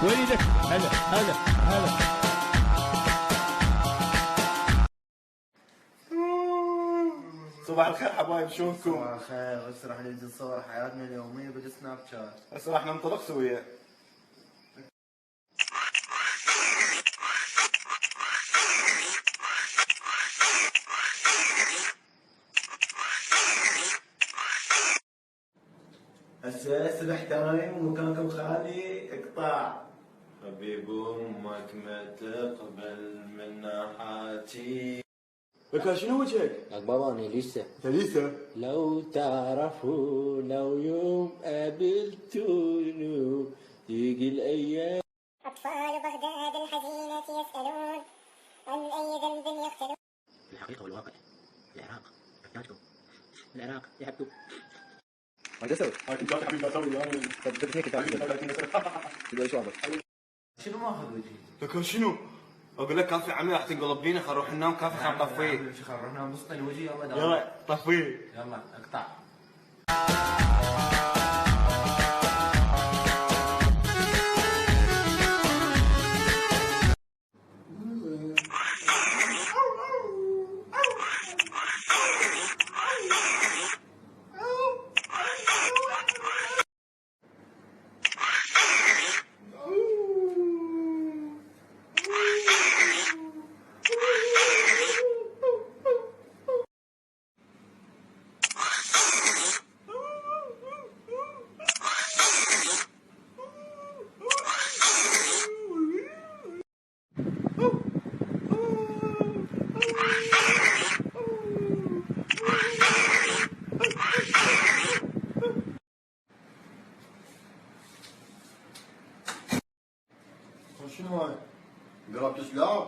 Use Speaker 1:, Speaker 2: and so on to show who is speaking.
Speaker 1: وليدك. هلا.
Speaker 2: صباح الخير حبايب، شلونكم؟
Speaker 3: صباح الخير. هسه راح ننزل نصور حياتنا اليومية بالسناب شات.
Speaker 2: هسه راح ننطلق سويا.
Speaker 3: هسه سبح تايم ومكانكم خالي اقطع.
Speaker 2: حبيب امك ما تقبل من ناحاتي.
Speaker 4: لك شنو وجهك؟
Speaker 5: لك بابا انا لسه
Speaker 4: لسه
Speaker 5: لو تعرفوا لو يوم قابلتوني تيجي الايام.
Speaker 6: أطفال بغداد الحزينة يسألون عن أي ذنب يقتلون.
Speaker 5: الحقيقة والواقع. العراق احتاجكم. العراق يحبكم.
Speaker 4: ما تسوي؟ هاي كنت حبيبي بسوي انا تبني كتاب 30 سنه شو هذا؟
Speaker 3: شنو ماخذ وجهي؟
Speaker 2: لك شنو؟ اقول لك كان في عمل راح تنقلب بينا، خل نروح ننام كافي خل نطفيه.
Speaker 3: نروح ننام بسطن وجهي.
Speaker 2: يلا طفيه.
Speaker 3: يلا اقطع.
Speaker 4: شنو هاي؟ قربت سلام؟